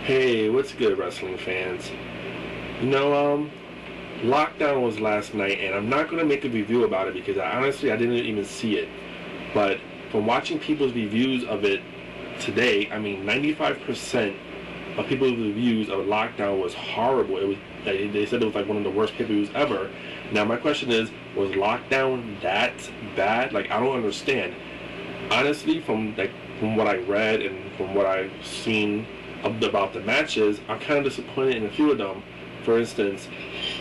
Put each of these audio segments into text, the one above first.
Hey, what's good, wrestling fans? You know, Lockdown was last night, and I'm not going to make a review about it because honestly, I didn't even see it. But from watching people's reviews of it today, I mean, 95% of people's reviews of Lockdown was horrible. It was they said it was like one of the worst pay-per-views ever. Now, my question is, was Lockdown that bad? Like, I don't understand. Honestly, from what I read and from what I've seen about the matches, I'm kind of disappointed in a few of them. For instance,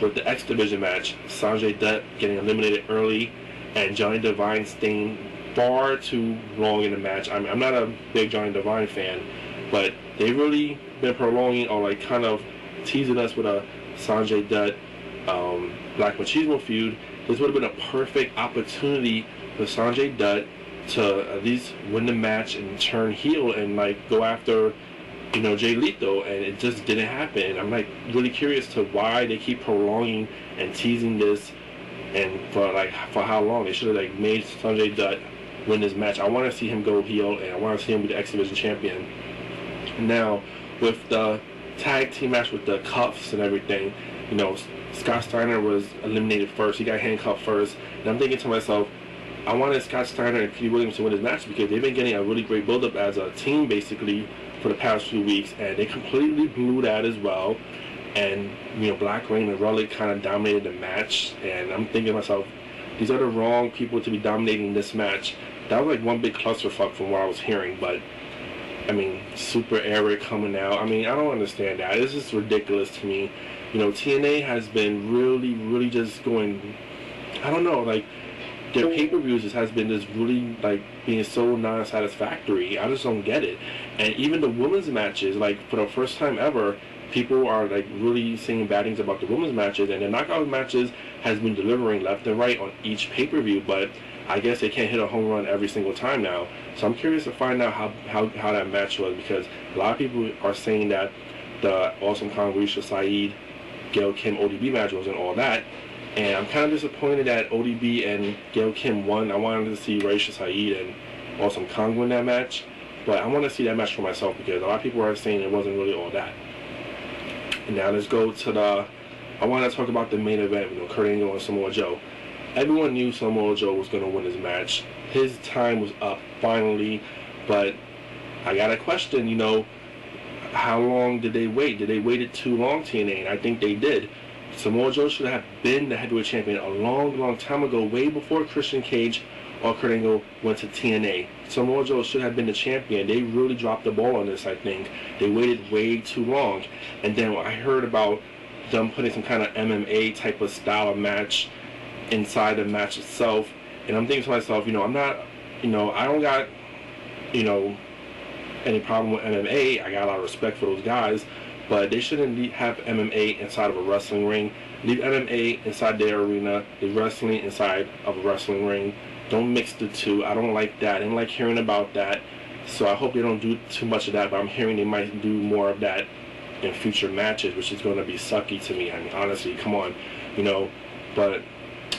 with the X Division match, Sanjay Dutt getting eliminated early and Johnny Devine staying far too long in the match. I'm not a big Johnny Devine fan, but they've really been prolonging or like kind of teasing us with a Sanjay Dutt Black Machismo feud. This would have been a perfect opportunity for Sanjay Dutt to at least win the match and turn heel and like go after, you know, Jay Lethal, and it just didn't happen. I'm like really curious to why they keep prolonging and teasing this, and for how long. They should have like made Sanjay Dutt win this match. I want to see him go heel, and I want to see him be the X Division champion. Now, with the tag team match with the cuffs and everything, you know, Scott Steiner was eliminated first. He got handcuffed first, and I'm thinking to myself, I wanted Scott Steiner and Petey Williams to win this match because they've been getting a really great build-up as a team, basically, for the past few weeks, and they completely blew that as well. And you know, Black Rain and Relic kind of dominated the match, and I'm thinking to myself, these are the wrong people to be dominating this match. That was like one big clusterfuck from what I was hearing. But I mean, Super Eric coming out, I mean, I don't understand that. It's just ridiculous to me. You know, TNA has been really just going, I don't know, like their pay-per-views just has been just really like being so non-satisfactory. I just don't get it. And even the women's matches, like for the first time ever, people are like really saying bad things about the women's matches, and the knockout matches has been delivering left and right on each pay-per-view, but I guess they can't hit a home run every single time now. So I'm curious to find out how that match was, because a lot of people are saying that the Awesome Kong, Risha Saeed, Gail Kim, ODB match wasn't all that. And I'm kind of disappointed that ODB and Gail Kim won. I wanted to see Risha Saeed and Awesome Kong win that match, but I want to see that match for myself because a lot of people are saying it wasn't really all that. And now let's go to I want to talk about the main event, you know, Kurt Angle and Samoa Joe. Everyone knew Samoa Joe was going to win this match. His time was up finally, but I got a question, you know, how long did they wait? Did they wait it too long, TNA? And I think they did. Samoa Joe should have been the heavyweight champion a long time ago, way before Christian Cage or Kurt Angle went to TNA. Samoa Joe should have been the champion. They really dropped the ball on this, I think. They waited way too long. And then I heard about them putting some kind of MMA type of style of match inside the match itself. And I'm thinking to myself, you know, I'm not, you know, I don't got, you know, any problem with MMA. I got a lot of respect for those guys. But they shouldn't have MMA inside of a wrestling ring. Leave MMA inside their arena, leave wrestling inside of a wrestling ring. Don't mix the two. I don't like that. I didn't like hearing about that. So I hope they don't do too much of that, but I'm hearing they might do more of that in future matches, which is going to be sucky to me. I mean, honestly, come on, you know. But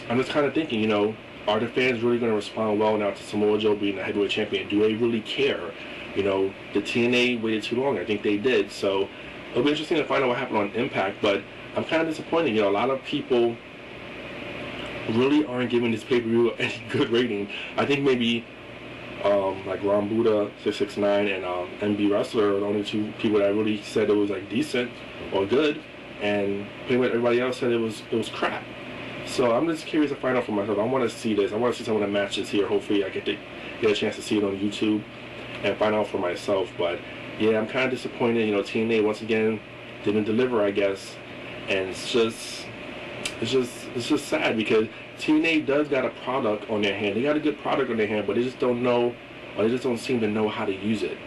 I'm just kind of thinking, you know, are the fans really going to respond well now to Samoa Joe being the heavyweight champion? Do they really care? You know, the TNA waited too long. I think they did. So it'll be interesting to find out what happened on Impact, but I'm kind of disappointed. You know, a lot of people really aren't giving this pay-per-view any good rating. I think maybe like Ron Buddha 669 and MB Wrestler are the only two people that really said it was like decent or good, and pretty much everybody else said it was crap. So I'm just curious to find out for myself. I want to see this. I want to see some of the matches here. Hopefully I get a chance to see it on YouTube and find out for myself. But yeah, I'm kind of disappointed. You know, TNA once again didn't deliver, I guess, and it's just sad because TNA does got a product on their hand. They got a good product on their hand, but they just don't know, or they just don't seem to know how to use it.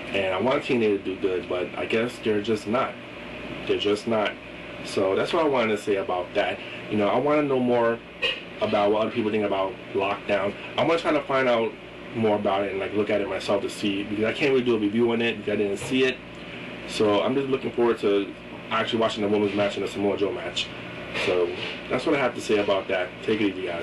And I want TNA to do good, but I guess they're just not. They're just not. So that's what I wanted to say about that. You know, I want to know more about what other people think about Lockdown. I'm gonna try to find out more about it and like look at it myself to see, because I can't really do a review on it because I didn't see it. So I'm just looking forward to actually watching the women's match and the Samoa Joe match. So that's what I have to say about that. Take it easy, guys.